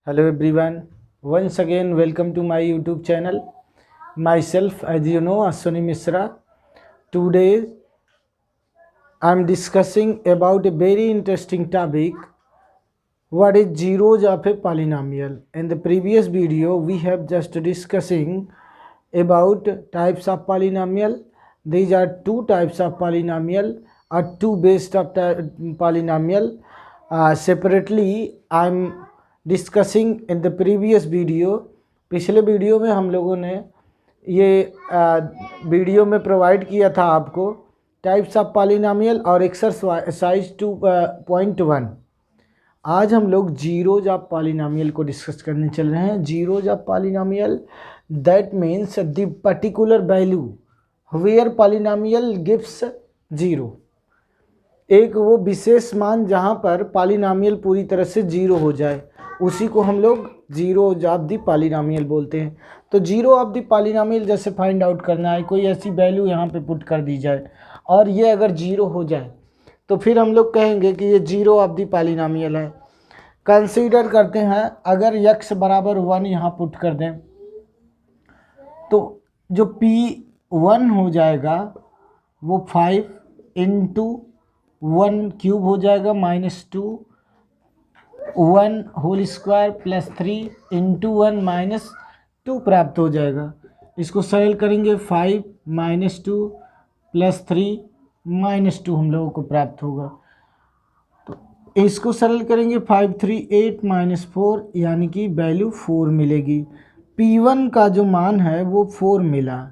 Hello everyone, once again welcome to my YouTube channel. Myself, as you know, Ashwani Mishra. Today I am discussing about a very interesting topic. What is zeros of a polynomial? In the previous video we have just discussing about types of polynomial. These are two types of polynomial or two based of polynomial. Separately I am discussing in the previous video. पिछले video में हम लोगों ने ये video में provide किया था आपको टाइप्स ऑफ पॉलिनोमियल और एक्सरसाइज 2.1. आज हम लोग जीरोज ऑफ पॉलिनोमियल को डिस्कस करने चल रहे हैं. Zeros of polynomial that means the particular value where polynomial gives zero. एक वो विशेष मान जहाँ पर पॉलिनोमियल पूरी तरह से जीरो हो जाए, उसी को हम लोग जीरो ऑफ द पॉलिनोमियल बोलते हैं. तो जीरो ऑफ द पॉलिनोमियल जैसे फाइंड आउट करना है, कोई ऐसी वैल्यू यहाँ पे पुट कर दी जाए और ये अगर जीरो हो जाए तो फिर हम लोग कहेंगे कि ये जीरो ऑफ द पॉलिनोमियल है. कंसीडर करते हैं अगर x बराबर 1 यहाँ पुट कर दें तो जो p1 हो जाएगा वो 5 इंटू 1 क्यूब हो जाएगा -2 1 होल स्क्वायर प्लस 3 इंटू 1 -2 प्राप्त हो जाएगा. इसको सरल करेंगे 5 -2 प्लस 3 -2 हम लोगों को प्राप्त होगा. तो इसको सरल करेंगे 5 3 8 -4 यानी कि वैल्यू 4 मिलेगी. P1 का जो मान है वो 4 मिला.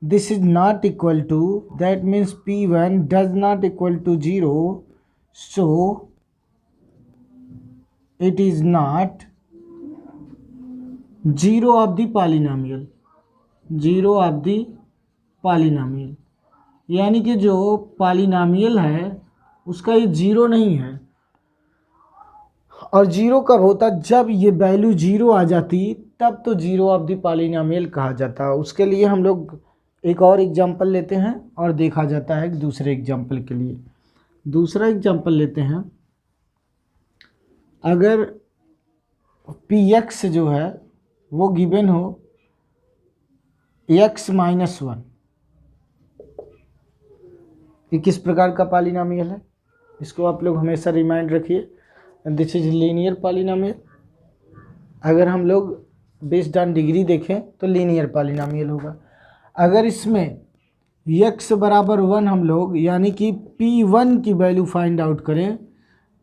This is not equal to, that means P1 does not equal to 0. So it is not zero of the polynomial. zero of the polynomial यानी कि जो पॉलिनोमियल है उसका ये जीरो नहीं है. और जीरो कब होता? जब ये वैल्यू जीरो आ जाती तब तो जीरो ऑफ द पॉलिनोमियल कहा जाता. उसके लिए हम लोग एक और एग्जांपल लेते हैं और देखा जाता है दूसरे एग्जांपल के लिए. दूसरा एग्जांपल लेते हैं. अगर px जो है वो गिवन हो x -1, ये किस प्रकार का पॉलिनोमियल है इसको आप लोग हमेशा रिमाइंड रखिए. This is linear polynomial. अगर हम लोग बेस्ड ऑन डिग्री देखें तो लीनियर पॉलिनोमियल होगा. अगर इसमें x बराबर 1 हम लोग यानी कि p1 की वैल्यू फाइंड आउट करें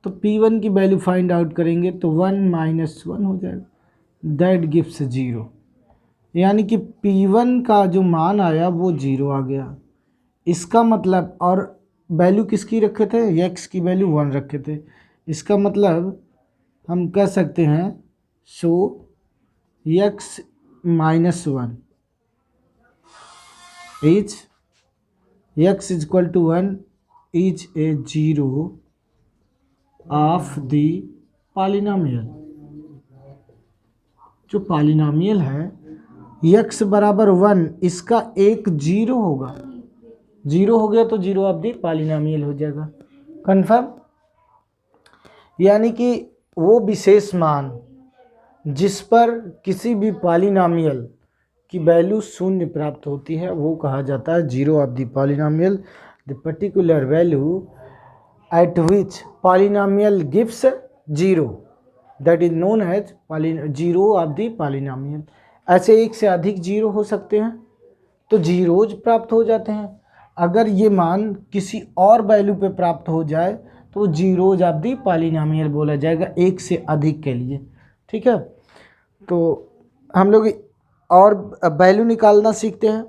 तो P1 की वैल्यू फाइंड आउट करेंगे तो 1 -1 हो जाएगा. That gives 0. यानी कि P1 का जो मान आया वो 0 आ गया. इसका मतलब, और वैल्यू किसकी रखे थे? x की वैल्यू 1 रखे थे. इसका मतलब हम कह सकते हैं so x -1 is x is equal to 1 is a zero of the polynomial. जो पॉलिनोमियल है x बराबर 1, इसका एक जीरो होगा. जीरो हो गया तो जीरो ऑफ द पॉलिनोमियल हो जाएगा. कंफर्म? यानी कि वो विशेष मान जिस पर किसी भी पॉलिनोमियल की वैल्यू शून्य प्राप्त होती है वो कहा जाता है zero of the polynomial. The particular value at which polynomial gives zero, that is known as zero of the polynomial. ऐसे एक से अधिक जीरो हो सकते हैं तो जीरोज प्राप्त हो जाते हैं. अगर ये मान किसी और वैल्यू पे प्राप्त हो जाए तो जीरोज ऑफ द पॉलिनोमियल बोला जाएगा एक से अधिक के लिए. ठीक है, तो हम लोग और वैल्यू निकालना सीखते हैं.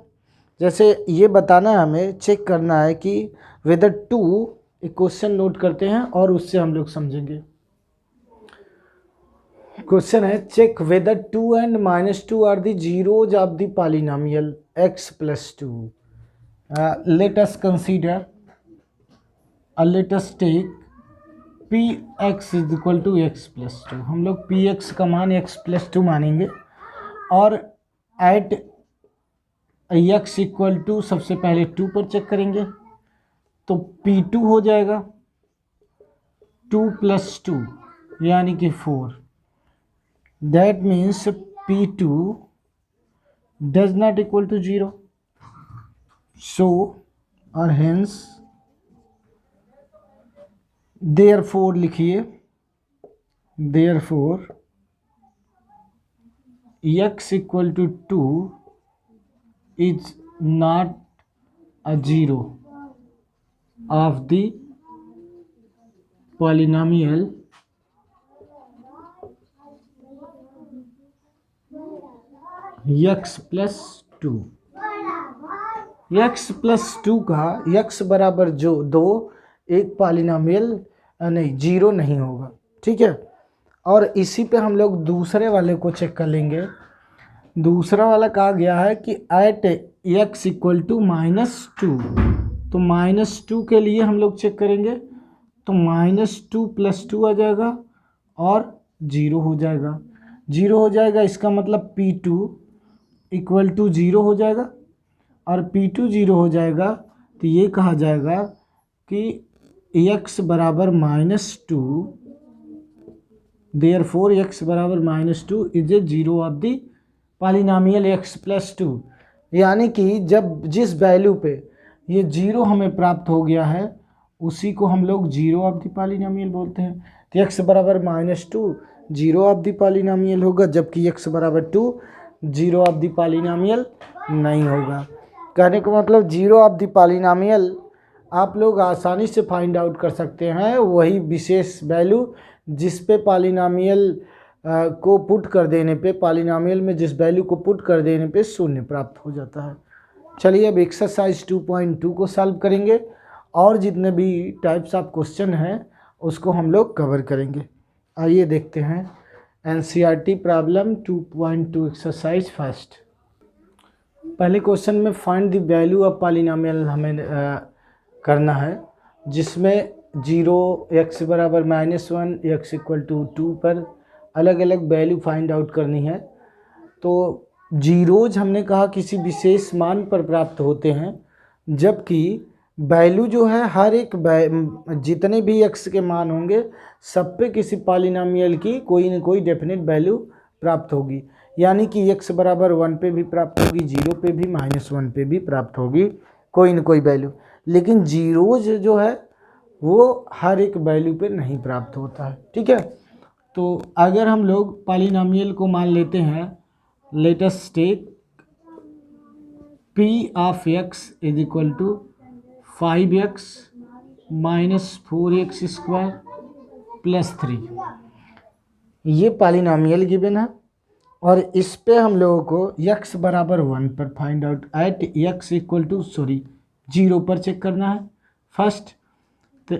जैसे ये बताना है, हमें चेक करना है कि वेदर 2, एक क्वेश्चन नोट करते हैं और उससे हम लोग समझेंगे. क्वेश्चन है check whether 2 and -2 are the zeros of the polynomial x + 2. Let us consider, let us take px is equal to x + 2. हम लोग px का मान x + 2 मानेंगे और एट x इक्वल टू सबसे पहले 2 पर चेक करेंगे तो P2 हो जाएगा 2 + 2 यानी कि 4. that means P2 does not equal to 0, so or hence therefore लिखिए, therefore x equal to 2 is not a zero of the polynomial x plus 2। x plus 2 का x बराबर जो 2 एक पॉलिनोमियल नहीं, जीरो नहीं होगा, ठीक है। और इसी पे हम लोग दूसरे वाले को चेक कर लेंगे। दूसरा वाला कहा गया है कि एट x इक्वल टू -2, तो -2 के लिए हम लोग चेक करेंगे, तो -2 + 2 आ जाएगा और 0 हो जाएगा। 0 हो जाएगा, इसका मतलब P2 इक्वल टू 0 हो जाएगा, और P2 0 हो जाएगा तो ये कहा जाएगा कि x बराबर -2, देयरफॉर x बराबर -2 is a zero of the polynomial x plus 2। यानी कि जब जिस वैल्यू पे ये 0 हमें प्राप्त हो गया है उसी को हम लोग जीरो ऑफ द पॉलिनोमियल बोलते हैं। तो x बराबर -2 जीरो ऑफ द पॉलिनोमियल होगा, जबकि x बराबर 2 जीरो ऑफ द पॉलिनोमियल नहीं होगा। कहने का मतलब जीरो ऑफ द पॉलिनोमियल आप लोग आसानी से फाइंड आउट कर सकते हैं, वही विशेष वैल्यू जिस पे पॉलिनोमियल को पुट कर देने पे, पॉलिनोमियल में जिस वैल्यू को पुट कर देने पे शून्य प्राप्त हो जाता है। चलिए अब एक्सरसाइज 2.2 को सॉल्व करेंगे और जितने भी टाइप्स ऑफ क्वेश्चन हैं उसको हम लोग कवर करेंगे। आइए देखते हैं एनसीईआरटी प्रॉब्लम 2.2 एक्सरसाइज फर्स्ट। पहले क्वेश्चन में find the value of polynomial हमें करना है, जिसमें 0 x बराबर -1 x इक्वल टू 2 पर अलग अलग वैल्यू फाइंड आउट करनी है। तो जीरोज हमने कहा किसी विशेष मान पर प्राप्त होते हैं, जबकि वैल्यू जो है हर एक जितने भी x के मान होंगे सब पे किसी पॉलिनोमियल की कोई न कोई डेफिनेट वैल्यू प्राप्त होगी। यानी कि x बराबर 1 पे भी प्राप्त होगी, 0 पे भी, -1 पे भी प्राप्त होगी कोई न कोई वैल्यू। लेकिन जीरोज जो है वो हर एक वैल्यू पे नहीं प्राप्त होता है, ठीक है। तो अगर हम लोग पॉलिनोमियल को मान लेते हैं, let us take p of x is equal to 5x - 4x² + 3। ये पॉलिनोमियल गिवन है और इस पे हम लोगों को x बराबर 1 पर find out at x equal to 0 पर चेक करना है फर्स्ट। तो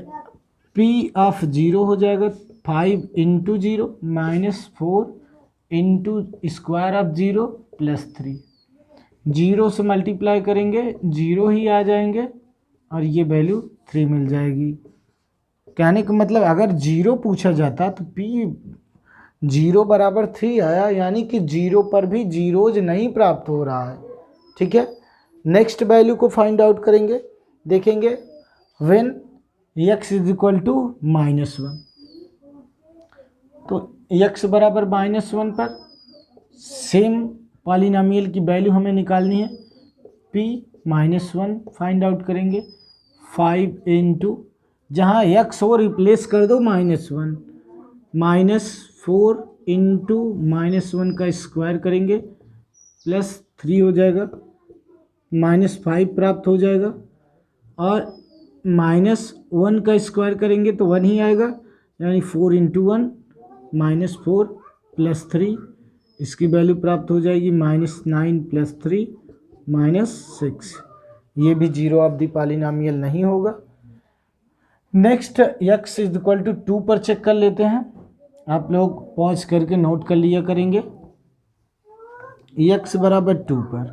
p ऑफ 0 हो जाएगा 5 × 0 -4 × स्क्वायर ऑफ 0 + 3। 0 से मल्टीप्लाई करेंगे 0 ही आ जाएंगे और ये वैल्यू 3 मिल जाएगी। कहने का मतलब अगर 0 पूछा जाता तो p 0 बराबर 3 आया, यानी कि 0 पर भी जीरोज नहीं प्राप्त हो रहा है, ठीक है। नेक्स्ट वैल्यू को फाइंड आउट करेंगे, देखेंगे when x is equal to -1। तो x बराबर -1 पर सेम पॉलिनोमियल की वैल्यू हमें निकालनी है, p -1 फाइंड आउट करेंगे 5 × जहाँ x हो रिप्लेस कर दो -1, -4 × -1 का स्क्वायर करेंगे +3 हो जाएगा, -5 प्राप्त हो जाएगा, और -1 का स्क्वायर करेंगे तो 1 ही आएगा, यानी 4 × 1 -4 + 3, इसकी वैल्यू प्राप्त हो जाएगी -9 + 3 -6। ये भी जीरो ऑफ द पॉलिनोमियल नहीं होगा। Next x is equal to 2 पर चेक कर लेते हैं, आप लोग पॉज करके नोट कर लिया करेंगे। x बराबर 2 पर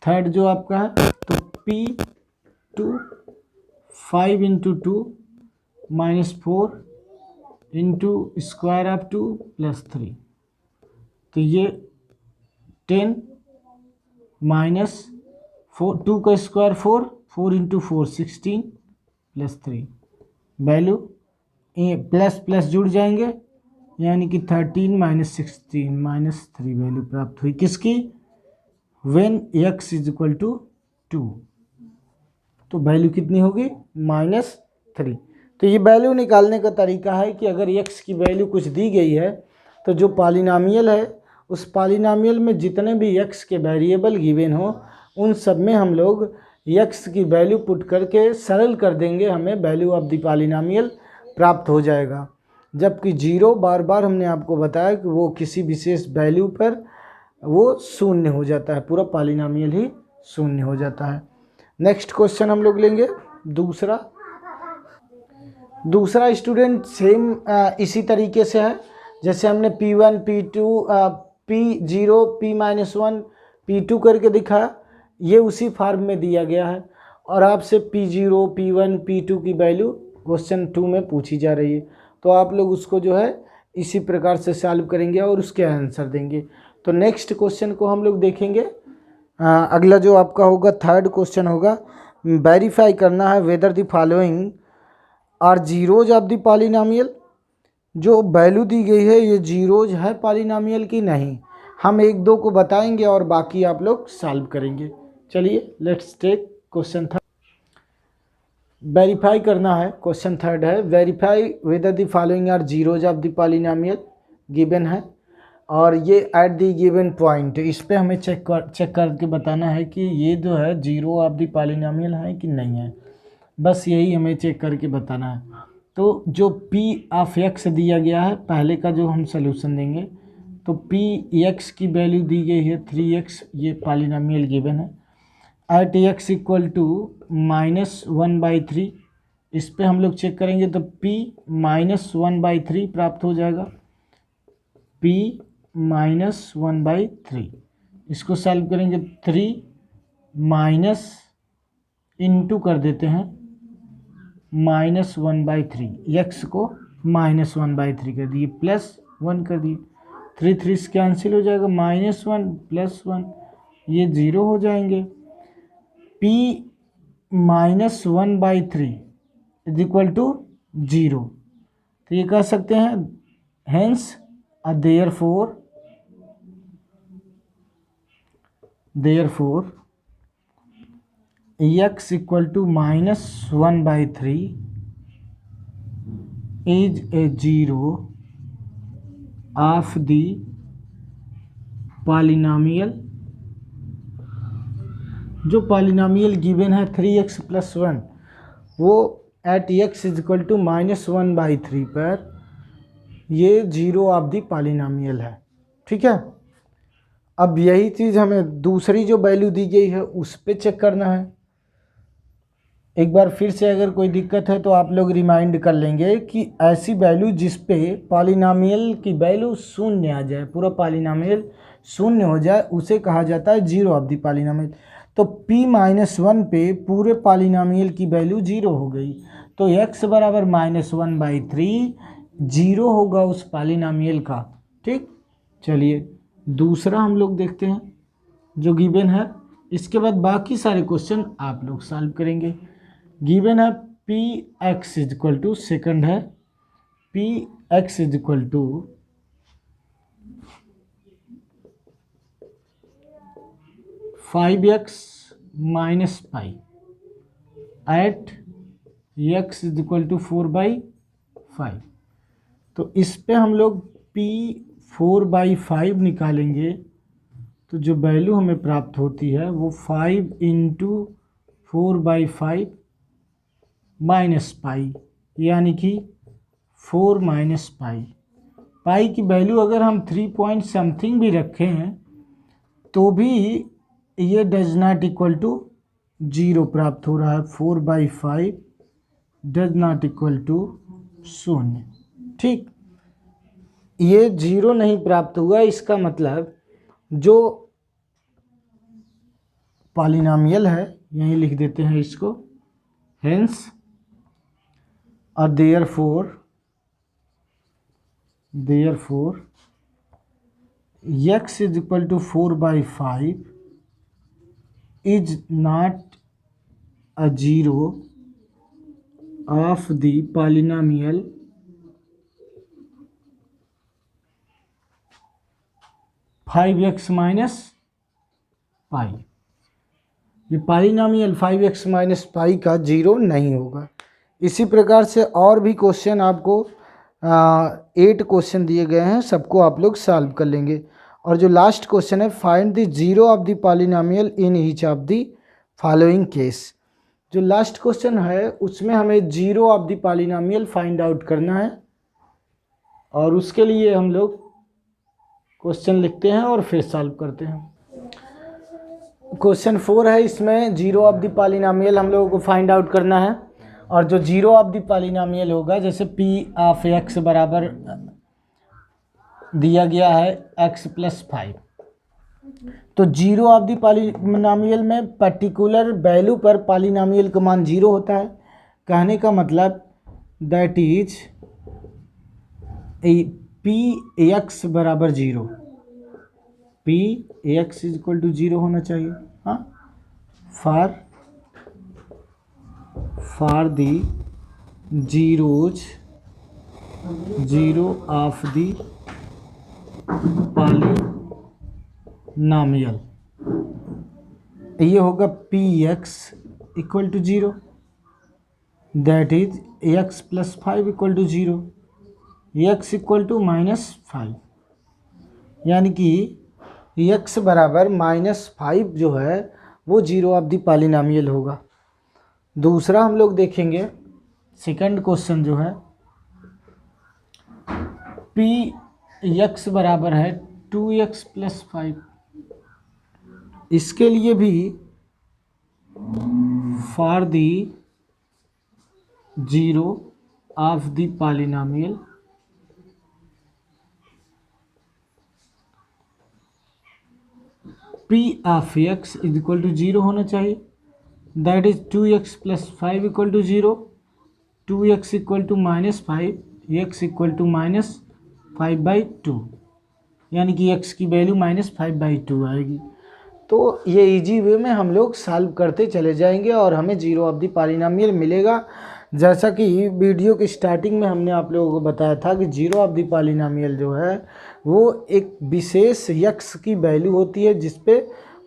थर्ड जो आपका है, तो p2 5 × 2 -4 × स्क्वायर ऑफ 2 + 3, तो ये 10 -4 2 का स्क्वायर 4 × 4 16 + 3 वैल्यू प्लस प्लस जुड़ जाएंगे यानी कि 13 माइनस 16 माइनस 3 वैल्यू प्राप्त हुई किसकी, when x is equal to 2। तो वैल्यू कितनी होगी, -3। तो ये वैल्यू निकालने का तरीका है कि अगर x की वैल्यू कुछ दी गई है तो जो पॉलिनॉमियल है उस पॉलिनॉमियल में जितने भी x के वेरिएबल गिवन हो उन सब में हम लोग x की वैल्यू पुट करके सरल कर देंगे, हमें वैल्यू ऑफ द पॉलिनॉमियल प्राप्त हो जाएगा। जबकि जीरो बार बार हमने आपको बताया कि वो किसी विशेष वैल्यू पर वो शून्य हो जाता है, पूरा पॉलिनॉमियल ही शून्य हो जाता है। नेक्स्ट क्वेश्चन हम लोग लेंगे दूसरा स्टूडेंट सेम इसी तरीके से है जैसे हमने P1 P2 P0 P-1 P2 करके दिखाया, ये उसी फॉर्म में दिया गया है और आपसे P0 P1 P2 की वैल्यू क्वेश्चन 2 में पूछी जा रही है। तो आप लोग उसको जो है इसी प्रकार से सॉल्व करेंगे और उसके आंसर देंगे। तो नेक्स्ट क्वेश्चन को हम लोग देखेंगे। अगला जो आपका होगा थर्ड क्वेश्चन होगा, वेरीफाई करना है whether the following are zeros of the polynomial. जो वैल्यू दी गई है ये जीरोज है पॉलिनॉमियल की नहीं, हम एक दो को बताएंगे और बाकी आप लोग सॉल्व करेंगे। चलिए let's take question third. Verify करना है, क्वेश्चन थर्ड है verify whether the following are zeros of the polynomial given है और ये एट द गिवन पॉइंट, इस पे हमें चेक करके बताना है कि ये जो है जीरो ऑफ द पॉलिनॉमियल है कि नहीं है, बस यही हमें चेक करके बताना है। तो जो p ऑफ x दिया गया है पहले का जो हम सलूशन देंगे, तो p x की वैल्यू दी गई है 3x, ये पॉलिनॉमियल गिवन है। एट x इक्वल टू -1/3, इस पे हम लोग चेक करेंगे तो p -1/3 प्राप्त हो जाएगा, p -1/3। इसको सॉल्व करेंगे 3 माइनस इंटू कर देते हैं -1/3, x को -1/3 कर दिए +1 कर दिए, 3 3 से कैंसिल हो जाएगा, -1 +1 ये 0 हो जाएंगे। p -1/3 इज इक्वल टू 0, तो ये कह सकते हैं hence therefore x equal to -1/3 is a zero of the polynomial. जो पॉलिनॉमियल गिवन है 3x + 1 वो at x is equal to -1/3 पर ये जीरो ऑफ द पॉलिनॉमियल है। ठीक है, अब यही चीज़ हमें दूसरी जो वैल्यू दी गई है उस पर चेक करना है। एक बार फिर से अगर कोई दिक्कत है तो आप लोग रिमाइंड कर लेंगे कि ऐसी वैल्यू जिस पे पॉलिनॉमियल की वैल्यू शून्य आ जाए, पूरा पॉलिनॉमियल शून्य हो जाए, उसे कहा जाता है जीरो ऑफ द पॉलिनॉमियल। तो p-1 पे पूरे पॉलिनॉमियल की वैल्यू जीरो हो गई, तो x बराबर -1/3 जीरो होगा उस पॉलिनॉमियल का। ठीक, चलिए दूसरा हम लोग देखते हैं जो गिवन है, इसके बाद बाकी सारे क्वेश्चन आप लोग सॉल्व करेंगे। गिवन है px is equal to, second है px is equal to 5x - pi at x is equal to 4/5। तो इस पे हम लोग p 4/5 निकालेंगे तो जो वैल्यू हमें प्राप्त होती है वो 5 × 4/5 माइनस पाई, यानी कि 4 - पाई। पाई की वैल्यू अगर हम 3 पॉइंट समथिंग भी रखें हैं तो भी ये डज नॉट इक्वल टू 0 प्राप्त हो रहा है, 4/5 डज नॉट इक्वल टू 0। ठीक, ये 0 नहीं प्राप्त हुआ, इसका मतलब जो पॉलिनॉमियल है, यहीं लिख देते हैं इसको, हेंस और therefore x is equal to 4/5 is not a zero of the polynomial 5x minus pi. ये पॉलिनॉमियल 5x माइनस पाई का जीरो नहीं होगा। इसी प्रकार से और भी क्वेश्चन आपको 8 क्वेश्चन दिए गए हैं, सबको आप लोग सॉल्व कर लेंगे। और जो लास्ट क्वेश्चन है, find the zero of the polynomial in each of the following case. जो लास्ट क्वेश्चन है उसमें हमें zero of the polynomial find out करना है, और उसके लिए हम लोग क्वेश्चन लिखते हैं और फिर सॉल्व करते हैं। क्वेश्चन 4 है, इसमें जीरो ऑफ द पॉलिनॉमियल हम लोगों को फाइंड आउट करना है। और जो जीरो ऑफ द पॉलिनॉमियल होगा, जैसे पी ऑफ एक्स बराबर दिया गया है x प्लस 5, तो जीरो ऑफ द पॉलिनॉमियल में पर्टिकुलर वैल्यू पर पॉलिनॉमियल का मान जीरो होता है। कहने का मतलब दैट इज पी एक्स बराबर zero, P X is equal to zero होना चाहिए। हाँ, for the zeros zero of the polynomial, ये होगा P X equal to zero, that is X plus 5 equal to zero, X equal to minus 5, यानी कि x बराबर -5 जो है वो जीरो ऑफ द पॉलिनॉमियल होगा। दूसरा हम लोग देखेंगे, सेकंड क्वेश्चन जो है, पी एक्स बराबर है 2x प्लस 5, इसके लिए भी for the zero of the polynomial p of x is equal to zero होना चाहिए, that is 2x plus 5 equal to zero, 2x equal to -5, x equal to -5/2, यानी कि x की वैल्यू -5/2 आएगी। तो ये इजी वे में हम लोग सॉल्व करते चले जाएंगे और हमें जीरो ऑफ द पॉलिनॉमियल मिलेगा। जैसा कि वीडियो की स्टार्टिंग में हमने आप लोगों को बताया था कि जीरो ऑफ द पॉलिनॉमियल जो है वो एक विशेष x की वैल्यू होती है जिस पे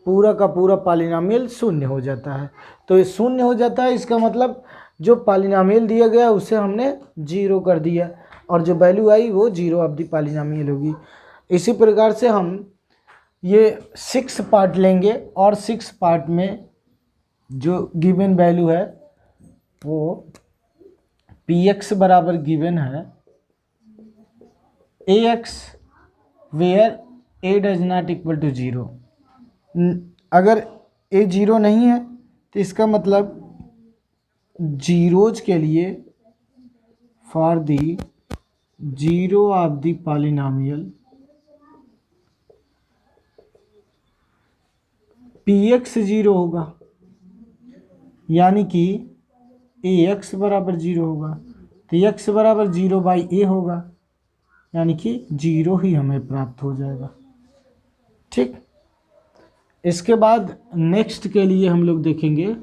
पूरा का पूरा पॉलिनॉमियल शून्य हो जाता है। तो ये शून्य हो जाता है, इसका मतलब जो पॉलिनॉमियल दिया गया उसे हमने जीरो कर दिया और जो वैल्यू आई वो जीरो ऑफ द पॉलिनॉमियल होगी। इसी प्रकार से हम ये 6 पार्ट लेंगे और 6 पार्ट में जो गिवन वैल्यू है वो पी एक्स बराबर गिवन है A x where A does not equal to zero. अगर ए जीरो नहीं है तो इसका मतलब जीरोज के लिए for the zero of the polynomial P x zero होगा, यानी कि ए एक्स बराबर जीरो होगा, तो एक्स बराबर 0/a होगा, यानी कि जीरो ही हमें प्राप्त हो जाएगा। ठीक, इसके बाद नेक्स्ट के लिए हम लोग देखेंगे।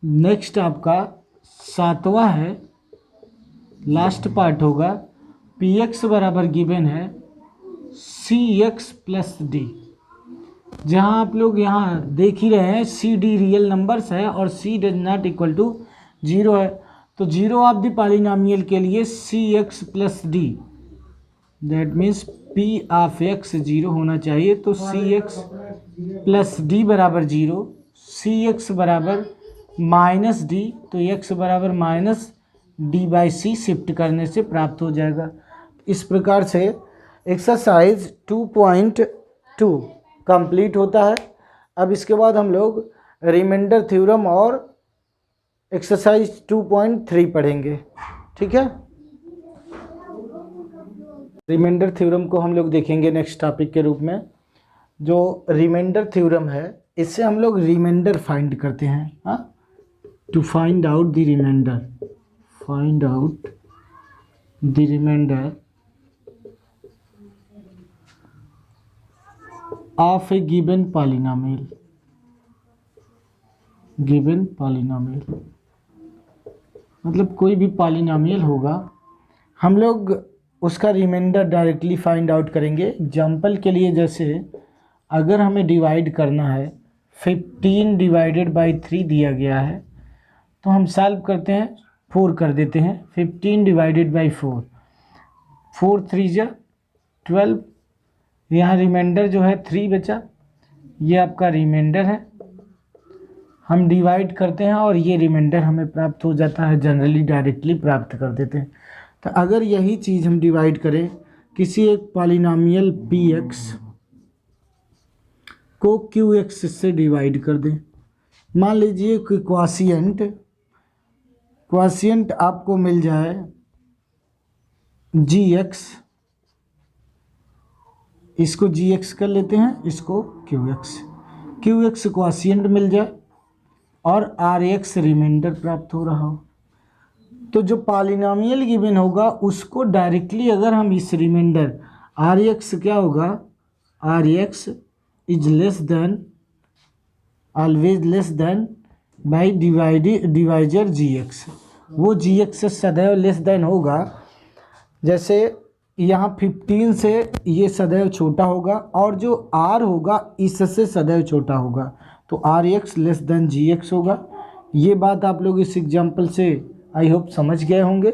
नेक्स्ट आपका 7वां है, लास्ट पार्ट होगा, पी एक्स बराबर गिवन है सी एक्स प्लस डी। जहाँ आप लोग यहाँ देख ही रहे हैं सी डी रियल नंबर्स है और C does not equal to zero है, तो जीरो ऑफ द पॉलिनॉमियल के लिए C x plus D, that means P of x zero होना चाहिए। तो सी एक्स प्लस डी बराबर जीरो, सी एक्स बराबर माइनस डी, तो एक्स बराबर -d/c शिफ्ट करने से प्राप्त हो जाएगा। इस प्रकार से एक्सरसाइज 2.2 कंप्लीट होता है। अब इसके बाद हम लोग रिमाइंडर थ्योरम और एक्सरसाइज 2.3 पढ़ेंगे। ठीक है, रिमाइंडर थ्योरम को हम लोग देखेंगे नेक्स्ट टॉपिक के रूप में। जो रिमाइंडर थ्योरम है इससे हम लोग रिमाइंडर फाइंड करते हैं। हाँ, to find out the remainder, find out the remainder of a given polynomial, given polynomial मतलब कोई भी पॉलिनॉमियल होगा, हम लोग उसका रिमाइंडर डायरेक्टली फाइंड आउट करेंगे। एग्जाम्पल के लिए जैसे अगर हमें डिवाइड करना है 15 डिवाइडेड बाई 3 दिया गया है, तो हम सॉल्व करते हैं 4 कर देते हैं। 15 डिवाइडेड बाई 4, 4 3 जा 12, यहाँ रिमाइंडर जो है 3 बचा, ये आपका रिमाइंडर है। हम डिवाइड करते हैं और ये रिमाइंडर हमें प्राप्त हो जाता है, जनरली डायरेक्टली प्राप्त कर देते हैं। तो अगर यही चीज़ हम डिवाइड करें किसी एक पॉलिनोमियल px को qx से डिवाइड कर दें, मान लीजिए कि क्वाशिएंट आपको मिल जाए gx, इसको gx कर लेते हैं, इसको qx क्वाशिएंट मिल जाए और rx रिमाइंडर प्राप्त हो रहा हो, तो जो पॉलिनोमियल गिवन होगा उसको डायरेक्टली अगर हम इस रिमाइंडर rx क्या होगा, rx is less than, always less than by divisor gx, वो gx से सदैव लेस देन होगा। जैसे यहाँ 15 से ये सदैव छोटा होगा और जो r होगा इससे सदैव छोटा होगा, तो rx लेस देन gx होगा। ये बात आप लोग इस एग्जाम्पल से आई होप समझ गए होंगे।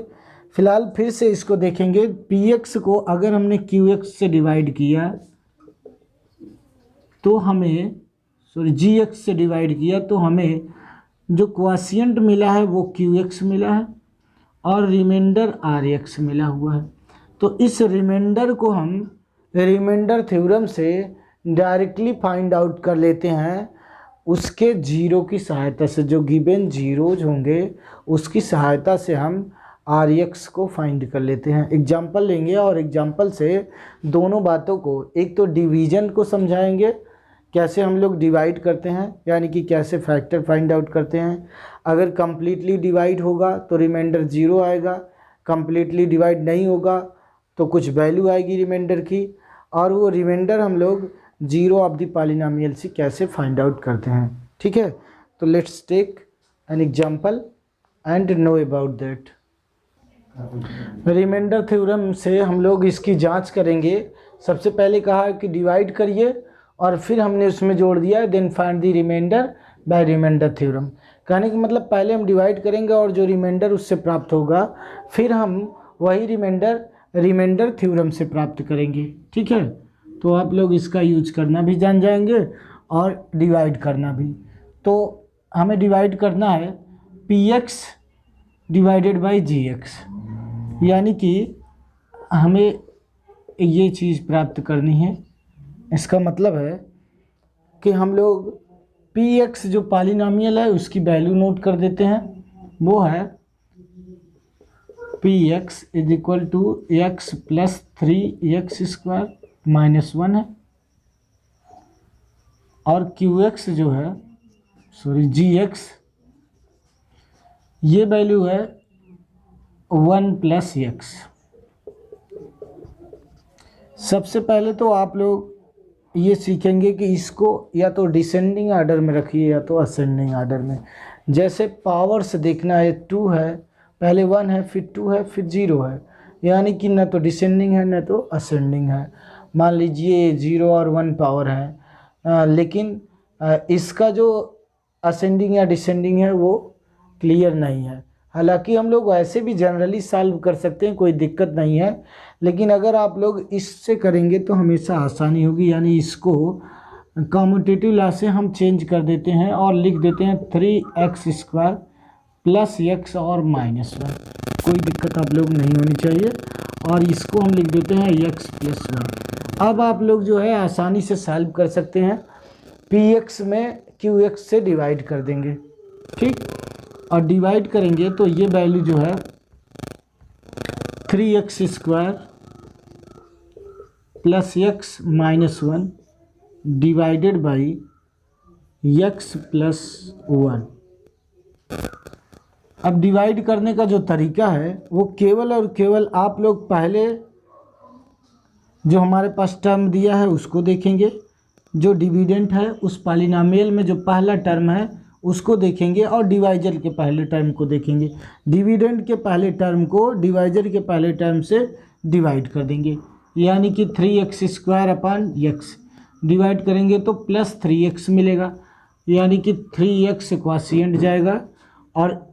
फिलहाल फिर से इसको देखेंगे, px को अगर हमने qx से डिवाइड किया तो हमें gx से डिवाइड किया तो हमें जो क्वाशिएंट मिला है वो qx मिला है और रिमाइंडर rx मिला हुआ है। तो इस रिमाइंडर को हम रिमाइंडर थ्योरम से डायरेक्टली फाइंड आउट कर लेते हैं, उसके जीरो की सहायता से, जो गिवन जीरोज होंगे उसकी सहायता से हम rx को फाइंड कर लेते हैं। एग्जाम्पल लेंगे और एग्जाम्पल से दोनों बातों को, एक तो डिवीज़न को समझाएंगे, कैसे हम लोग डिवाइड करते हैं, यानी कि कैसे फैक्टर फाइंड आउट करते हैं। अगर कम्प्लीटली डिवाइड होगा तो रिमाइंडर 0 आएगा, कम्प्लीटली डिवाइड नहीं होगा तो कुछ वैल्यू आएगी रिमाइंडर की, और वो रिमाइंडर हम लोग जीरो ऑफ द पॉलिनोमियल से कैसे फाइंड आउट करते हैं। ठीक है, तो let's take an example and know about that. Remainder theorem से हम लोग इसकी जांच करेंगे। सबसे पहले कहा है कि डिवाइड करिए और फिर हमने उसमें जोड़ दिया then find the remainder by remainder theorem. कहने का मतलब पहले हम डिवाइड करेंगे और जो रिमाइंडर उससे प्राप्त होगा फिर हम वही रिमाइंडर थ्योरम से प्राप्त करेंगे। ठीक है, तो आप लोग इसका यूज करना भी जान जाएंगे और डिवाइड करना भी। तो हमें डिवाइड करना है px डिवाइडेड बाई gx, यानी कि हमें ये चीज़ प्राप्त करनी है। इसका मतलब है कि हम लोग px जो पॉलिनोमियल है उसकी वैल्यू नोट कर देते हैं, वो है px is equal to x plus 3x square minus 1 है, और qx जो है gx ये वैल्यू है 1 प्लस x। सबसे पहले तो आप लोग ये सीखेंगे कि इसको या तो डिसेंडिंग आर्डर में रखिए या तो असेंडिंग आर्डर में। जैसे पावर से देखना है, 2 है, पहले 1 है, फिर 2 है, फिर 0 है, यानी कि न तो डिसेंडिंग है न तो असेंडिंग है। मान लीजिए 0 और 1 पावर है, लेकिन इसका जो असेंडिंग या डिसेंडिंग है वो क्लियर नहीं है। हालांकि हम लोग वैसे भी जनरली सॉल्व कर सकते हैं, कोई दिक्कत नहीं है, लेकिन अगर आप लोग इससे करेंगे तो हमेशा आसानी होगी। यानी इसको कम्यूटेटिव लॉ से हम चेंज कर देते हैं और लिख देते हैं 3x स्क्वायर प्लस x और माइनस 1, कोई दिक्कत आप लोग नहीं होनी चाहिए, और इसको हम लिख देते हैं x प्लस 1। अब आप लोग जो है आसानी से सॉल्व कर सकते हैं, px में qx से डिवाइड कर देंगे। ठीक, और डिवाइड करेंगे तो ये वैल्यू जो है 3x square plus x minus 1 divided by x plus 1। अब डिवाइड करने का जो तरीका है वो केवल और केवल आप लोग पहले जो हमारे पास टर्म दिया है उसको देखेंगे, जो डिविडेंट है उस पॉलिनोमियल में जो पहला टर्म है उसको देखेंगे और डिवाइजर के पहले टर्म को देखेंगे। डिविडेंड के पहले टर्म को डिवाइजर के पहले टर्म से डिवाइड कर देंगे, यानी कि 3x² अपॉन x डिवाइड करेंगे तो प्लस 3x मिलेगा, यानी कि 3x क्वॉशिएंट जाएगा और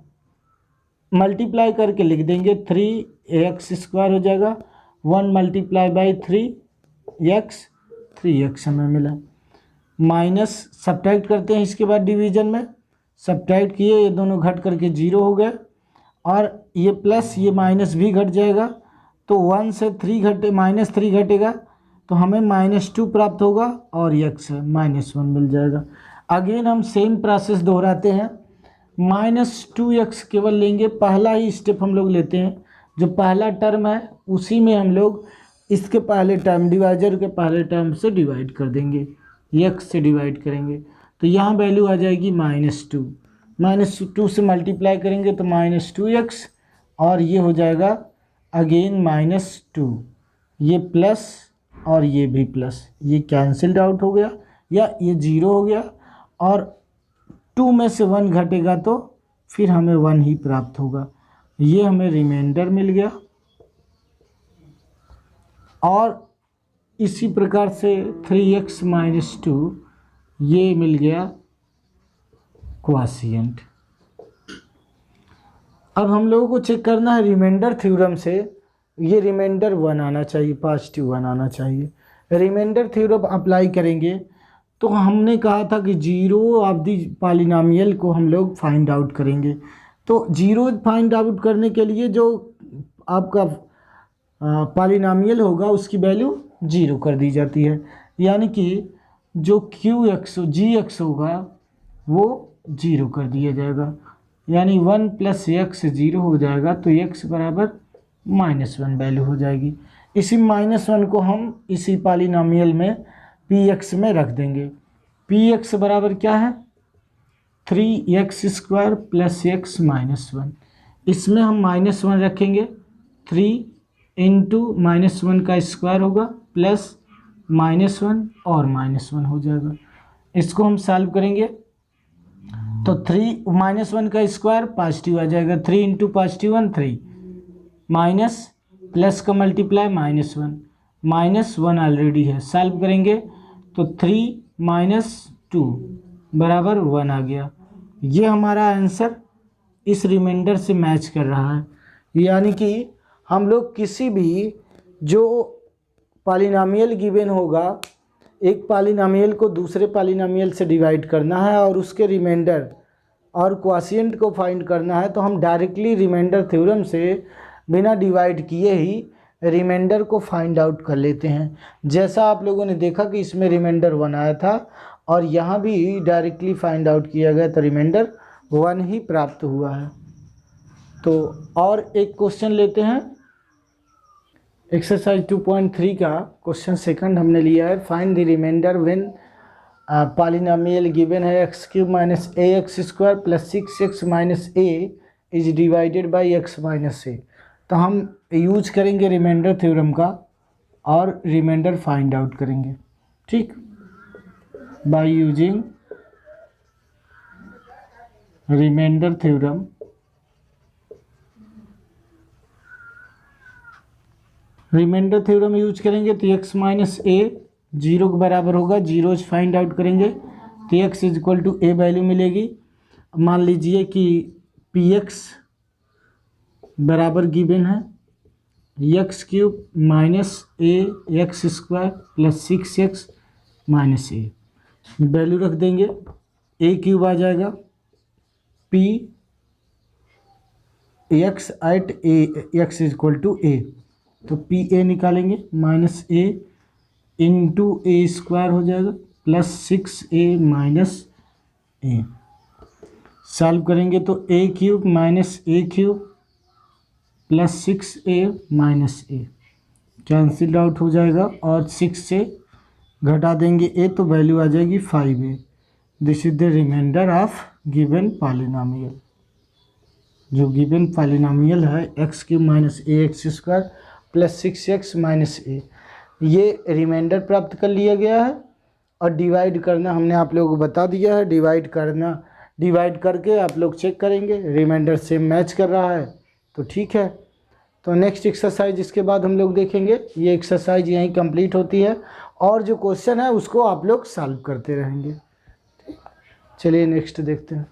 मल्टीप्लाई करके लिख देंगे 3x² हो जाएगा, 1 मल्टीप्लाई बाई 3x हमें मिला। माइनस सब्ट्रैक्ट करते हैं इसके बाद डिवीजन में, सब्ट्रैक्ट किए ये दोनों घट करके 0 हो गए और ये प्लस ये माइनस भी घट जाएगा, तो 1 से 3 घटे -3 घटेगा तो हमें -2 प्राप्त होगा और x -1 मिल जाएगा। अगेन हम सेम प्रोसेस दोहराते हैं, -2x केवल लेंगे, पहला ही स्टेप हम लोग लेते हैं, जो पहला टर्म है उसी में हम लोग इसके पहले टर्म डिवाइजर के पहले टर्म से डिवाइड कर देंगे, x से डिवाइड करेंगे तो यहाँ वैल्यू आ जाएगी -2 से मल्टीप्लाई करेंगे तो -2x और ये हो जाएगा अगेन -2, ये प्लस और ये भी प्लस, ये कैंसिल्ड आउट हो गया या ये 0 हो गया और 2 में से 1 घटेगा तो फिर हमें 1 ही प्राप्त होगा, ये हमें रिमाइंडर मिल गया। और इसी प्रकार से 3x - 2 ये मिल गया क्वॉशिएंट। अब हम लोगों को चेक करना है रिमाइंडर थ्योरम से, ये रिमाइंडर 1 आना चाहिए, पॉजिटिव 1 आना चाहिए। रिमाइंडर थ्योरम अप्लाई करेंगे तो हमने कहा था कि जीरो ऑफ दी पॉलिनोमियल को हम लोग फाइंड आउट करेंगे, तो जीरो फाइंड आउट करने के लिए जो आपका पॉलिनोमियल होगा उसकी वैल्यू 0 कर दी जाती है, यानी कि जो gx होगा वो 0 कर दिया जाएगा, यानी 1 + x 0 हो जाएगा तो x बराबर -1 वैल्यू हो जाएगी। इसी -1 को हम इसी पॉलिनोमियल में px में रख देंगे, px बराबर क्या है 3x² + x -1, इसमें हम -1 रखेंगे, 3 × -1 का स्क्वायर होगा प्लस -1 और -1 हो जाएगा। इसको हम सॉल्व करेंगे तो 3 -1 का स्क्वायर पॉजिटिव आ जाएगा, 3 × +1 3 माइनस प्लस का मल्टीप्लाई -1 ऑलरेडी है, सॉल्व करेंगे तो 3 - 2 बराबर 1 आ गया। ये हमारा आंसर इस रिमाइंडर से मैच कर रहा है, यानी कि हम लोग किसी भी जो पॉलिनोमियल गिवन होगा, एक पॉलिनोमियल को दूसरे पॉलिनोमियल से डिवाइड करना है और उसके रिमाइंडर और क्वॉशिएंट को फाइंड करना है, तो हम डायरेक्टली रिमाइंडर थ्योरम से बिना डिवाइड किए ही रिमाइंडर को फाइंड आउट कर लेते हैं। जैसा आप लोगों ने देखा कि इसमें रिमाइंडर 1 आया था और यहाँ भी डायरेक्टली फाइंड आउट किया गया तो रिमाइंडर 1 ही प्राप्त हुआ है। तो और एक क्वेश्चन लेते हैं, एक्सरसाइज 2.3 का क्वेश्चन सेकंड हमने लिया है, find the remainder when polynomial given है x³ - ax² + 6x - a is divided by x - a। तो हम यूज करेंगे रिमाइंडर थ्योरम का और रिमाइंडर फाइंड आउट करेंगे, ठीक, by using remainder theorem. Remainder theorem use करेंगे तो x - a 0 के बराबर होगा, जीरोज फाइंड आउट करेंगे तो x = a वैल्यू मिलेगी। मान लीजिए कि px बराबर गिवन है x³ - ax² + 6x - a, value रख देंगे, a³ आ जाएगा p x at x = a, तो pa निकालेंगे -a × a² हो जाएगा प्लस 6a - a, सॉल्व करेंगे तो a³ - a³ plus 6a - a cancel out हो जाएगा और 6 से घटा देंगे a तो वैल्यू आ जाएगी 5a। This is the remainder of given polynomial. जो गिवन पॉलिनोमियल है x³ - ax² + 6x - a, ये रिमाइंडर प्राप्त कर लिया गया है और डिवाइड करना हमने आप लोगों को बता दिया है। डिवाइड करके आप लोग चेक करेंगे रिमाइंडर सेम मैच कर रहा है तो ठीक है। तो नेक्स्ट एक्सरसाइज इसके बाद हम लोग देखेंगे। ये एक्सरसाइज यहीं कंप्लीट होती है और जो क्वेश्चन है उसको आप लोग सॉल्व करते रहेंगे। चलिए नेक्स्ट देखते हैं।